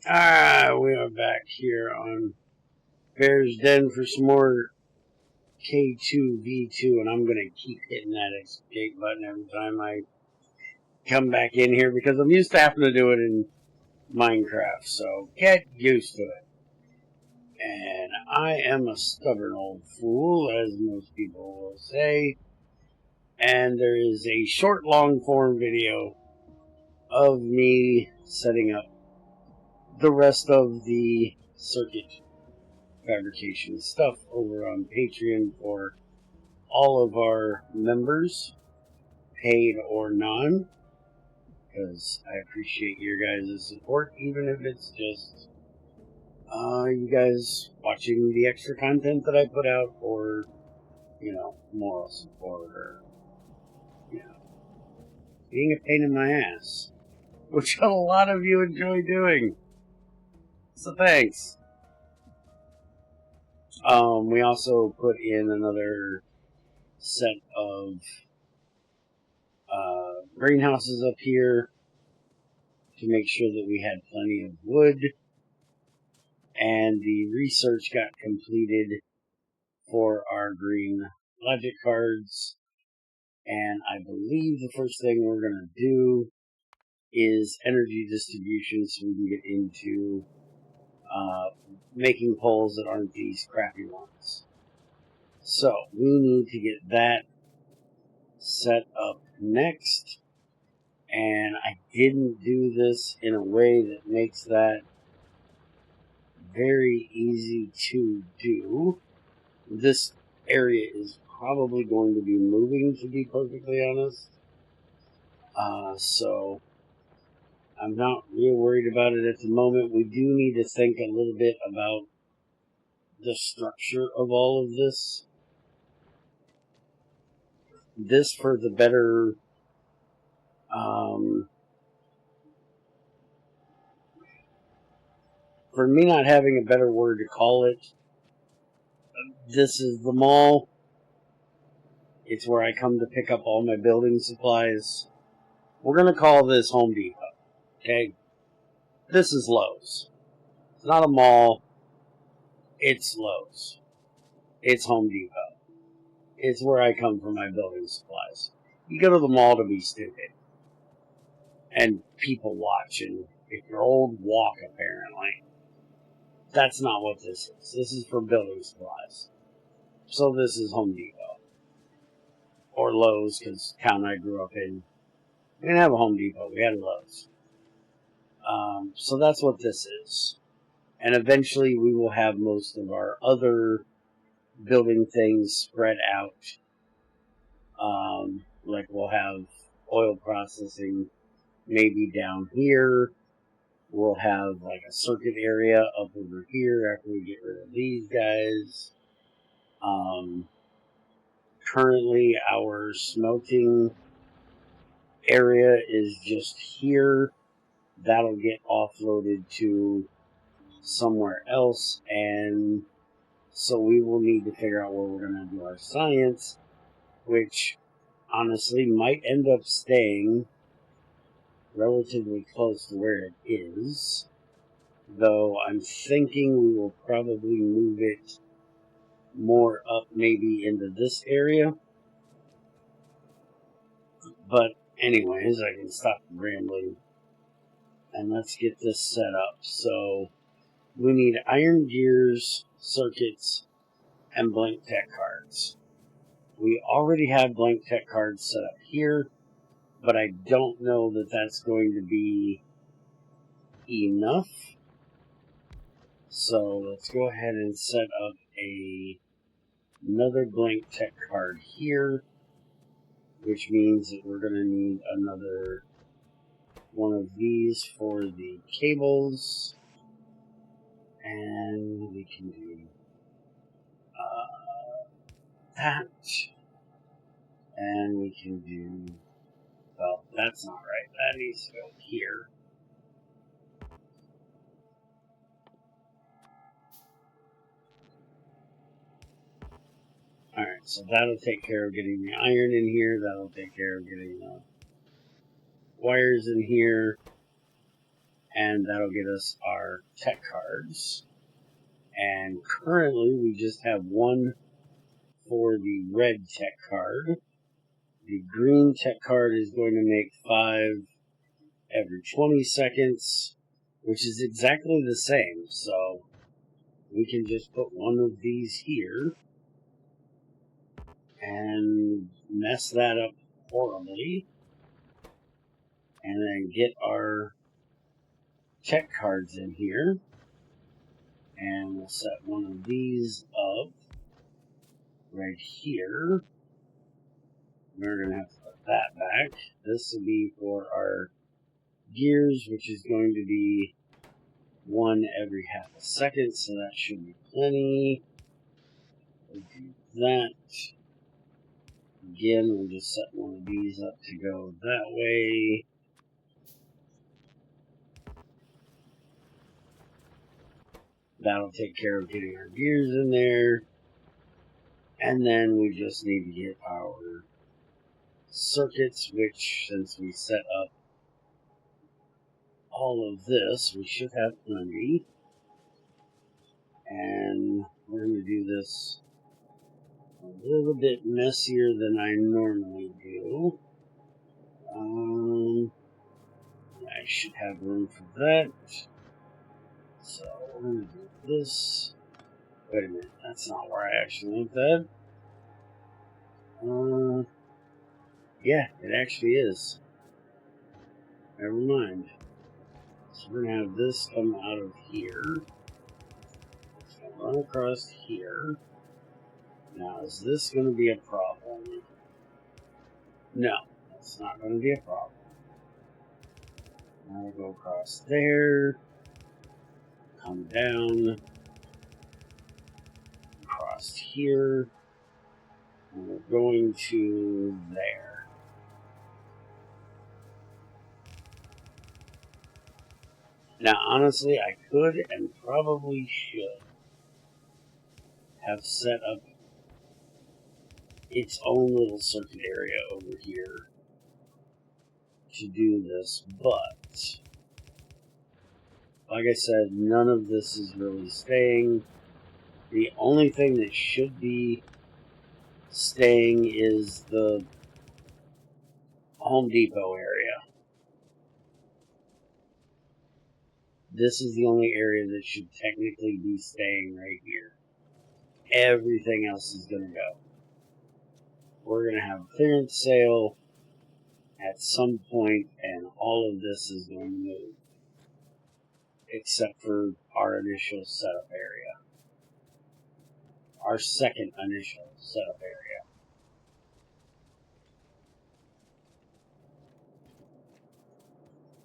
We are back here on Bear's Den for some more K2V2, and I'm going to keep hitting that escape button every time I come back in here because I'm used to having to do it in Minecraft, so get used to it. And I am a stubborn old fool, as most people will say, and there is a short long-form video of me setting up the rest of the circuit fabrication stuff over on Patreon for all of our members, paid or non, because I appreciate your guys' support, even if it's just you guys watching the extra content that I put out, or moral support, or being a pain in my ass, which a lot of you enjoy doing. So thanks. We also put in another set of greenhouses up here to make sure that we had plenty of wood, and the research got completed for our green logic cards, and I believe the first thing we're going to do is energy distribution so we can get into making poles that aren't these crappy ones. So we need to get that set up next, and I didn't do this in a way that makes that very easy to do. This area is probably going to be moving, to be perfectly honest. So I'm not real worried about it at the moment. We do need to think a little bit about the structure of all of this. This for the better for me not having a better word to call it, this is the mall. It's where I come to pick up all my building supplies. We're going to call this Home Depot. Okay? This is Lowe's. It's not a mall. It's Lowe's. It's Home Depot. It's where I come for my building supplies. You go to the mall to be stupid. And people watch. And if you're old, walk, apparently. That's not what this is. This is for building supplies. So this is Home Depot. Or Lowe's, because the town I grew up in, we didn't have a Home Depot. We had a Lowe's. So that's what this is. And eventually we will have most of our other building things spread out. Like we'll have oil processing maybe down here. We'll have like a circuit area up over here after we get rid of these guys. Currently our smelting area is just here. That'll get offloaded to somewhere else, and so we will need to figure out where we're going to do our science, which honestly might end up staying relatively close to where it is, though I'm thinking we will probably move it more up maybe into this area. But anyways, I can stop rambling and let's get this set up. So we need iron gears, circuits, and blank tech cards. We already have blank tech cards set up here, but I don't know that that's going to be enough. So let's go ahead and set up another blank tech card here, which means that we're going to need another one of these for the cables. And we can do that. And we can do, well, that's not right. That needs to go here. Alright, so that'll take care of getting the iron in here. That'll take care of getting the wires in here. and that'll get us our tech cards. And currently we just have one for the red tech card. The green tech card is going to make 5 every 20 seconds, which is exactly the same. So we can just put one of these here and mess that up horribly, and then get our tech cards in here, and we'll set one of these up right here. We're going to have to put that back. This will be for our gears, which is going to be 1 every half a second, so that should be plenty. We'll do that. Again, we'll just set one of these up to go that way. That'll take care of getting our gears in there. And then we just need to get our circuits, which, since we set up all of this, we should have plenty. And we're going to do this a little bit messier than I normally do. I should have room for that. So we're going to do this. Wait a minute, that's not where I actually want that. Yeah, it actually is. Never mind. So we're going to have this come out of here. It's going to run across here. Now, is this going to be a problem? No, it's not going to be a problem. Now we'll go across there. Come down. Across here. And we're going to there. Now, honestly, I could and probably should have set up its own little circuit area over here to do this, but like I said, none of this is really staying. The only thing that should be staying is the Home Depot area. This is the only area that should technically be staying right here. Everything else is going to go. We're going to have a clearance sale at some point, and all of this is going to move, except for our initial setup area. Our second initial setup area.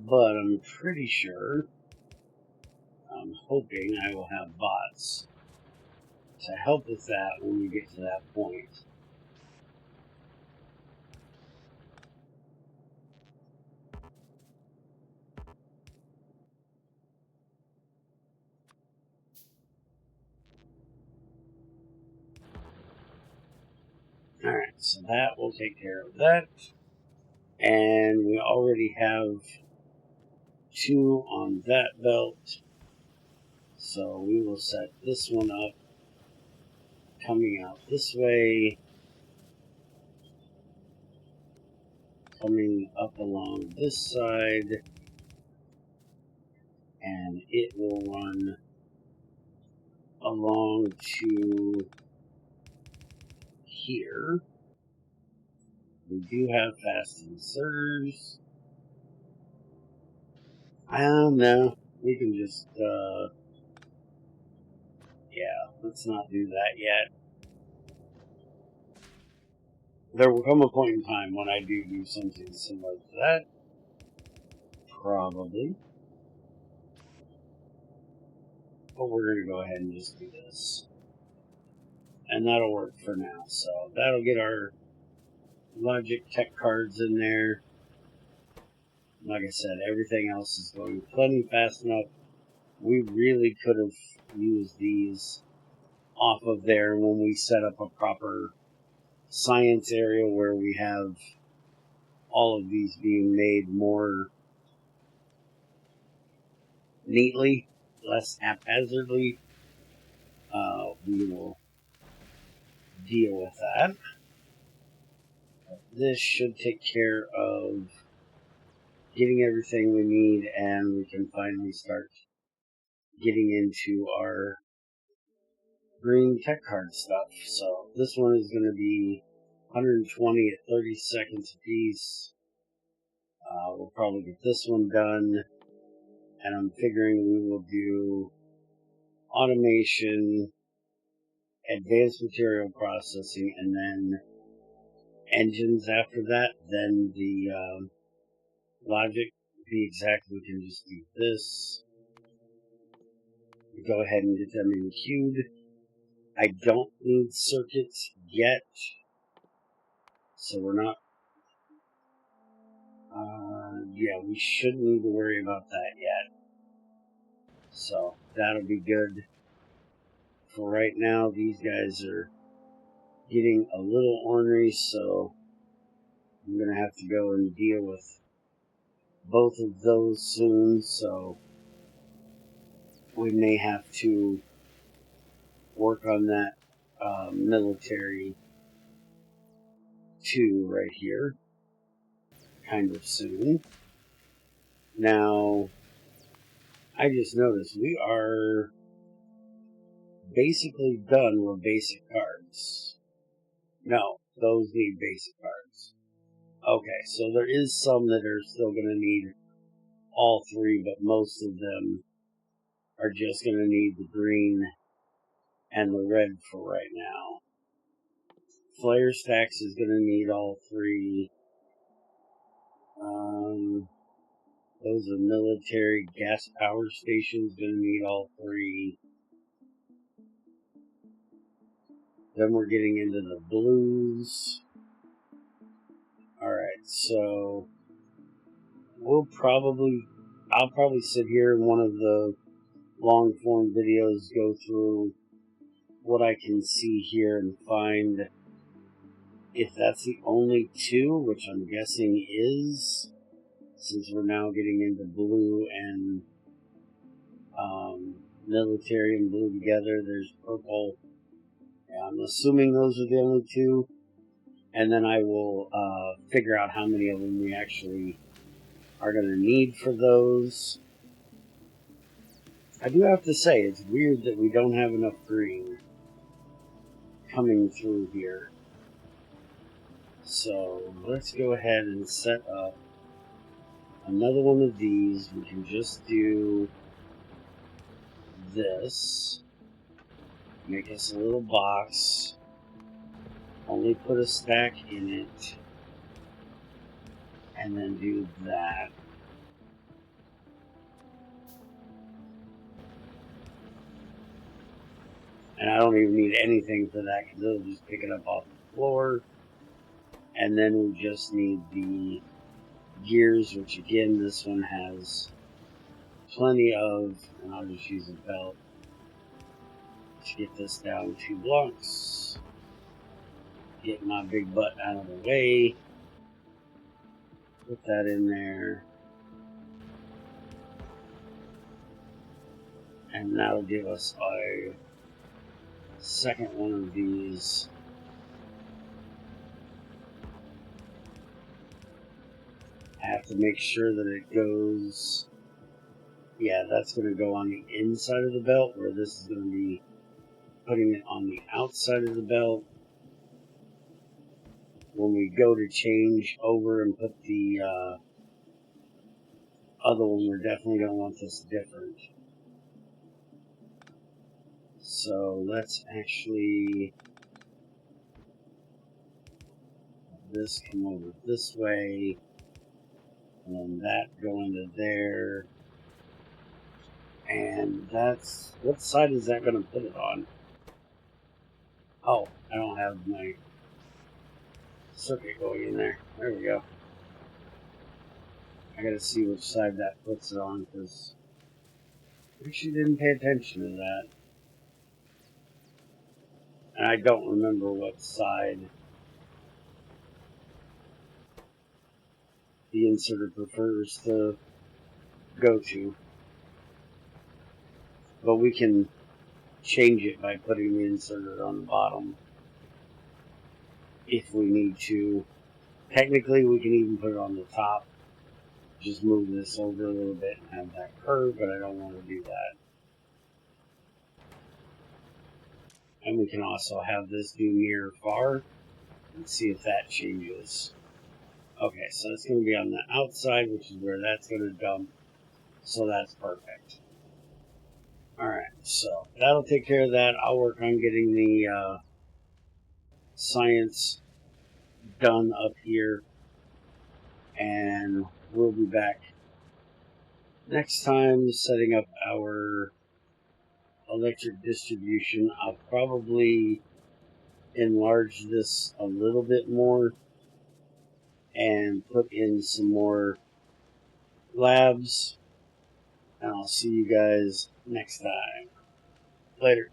But I'm pretty sure, I'm hoping I will have bots to help with that when we get to that point. Alright, so that will take care of that. And we already have 2 on that belt. So we will set this one up, coming out this way, coming up along this side, and it will run along to here. We do have fast inserters. I don't know. We can just, yeah, let's not do that yet. There will come a point in time when I do something similar to that. Probably. But we're going to go ahead and just do this. And that'll work for now. So that'll get our Logic tech cards in there. Like I said, everything else is going plenty fast enough. We really could have used these off of there when we set up a proper science area where we have all of these being made more neatly, less haphazardly, we will deal with that. This should take care of getting everything we need, and we can finally start getting into our green tech card stuff. So this one is going to be 120 at 30 seconds a piece. We'll probably get this one done, and I'm figuring we will do automation, advanced material processing, and then engines after that. Then the logic will be exact. We can just do this. We go ahead and get them in queued. I don't need circuits yet, so we're not. Yeah, we shouldn't need to worry about that yet. So that'll be good. For right now, these guys are getting a little ornery, so I'm going to have to go and deal with both of those soon, so we may have to work on that military 2 right here kind of soon. Now, I just noticed we are basically done with basic cards. No, those need basic cards. Okay, so there is some that are still going to need all 3, but most of them are just going to need the green and the red for right now. Flare stacks is going to need all 3. Those are military. Gas power stations going to need all 3. Then we're getting into the blues. Alright, so I'll probably sit here in one of the long form videos, go through what I can see here and find if that's the only 2, which I'm guessing is, since we're now getting into blue and military and blue together. There's purple. Yeah, I'm assuming those are the only 2. And then I will figure out how many of them we actually are going to need for those. I do have to say, it's weird that we don't have enough green coming through here. So let's go ahead and set up another one of these. We can just do this. Make us a little box. Only put a stack in it. And then do that. And I don't even need anything for that because it'll just pick it up off the floor. And then we just need the gears, which again, this one has plenty of, and I'll just use a belt to get this down 2 blocks. Get my big butt out of the way. Put that in there. And that'll give us a second one of these. I have to make sure that it goes. Yeah, that's going to go on the inside of the belt, where this is going to be putting it on the outside of the belt. When we go to change over and put the other one, we're definitely going to want this different. So let's actually have this come over this way, and then that go into there. And that's, what side is that going to put it on? Oh, I don't have my circuit going in there. There we go. I gotta see which side that puts it on, because I actually didn't pay attention to that. And I don't remember what side the inserter prefers to go to. but we can change it by putting the inserter on the bottom if we need to. Technically, we can even put it on the top. Just move this over a little bit and have that curve, but I don't want to do that. And we can also have this do near far and see if that changes. Okay, so it's going to be on the outside, which is where that's going to dump. So that's perfect. Alright, so that'll take care of that. I'll work on getting the science done up here. And we'll be back next time setting up our electric distribution. I'll probably enlarge this a little bit more and put in some more labs, and I'll see you guys next time. Later.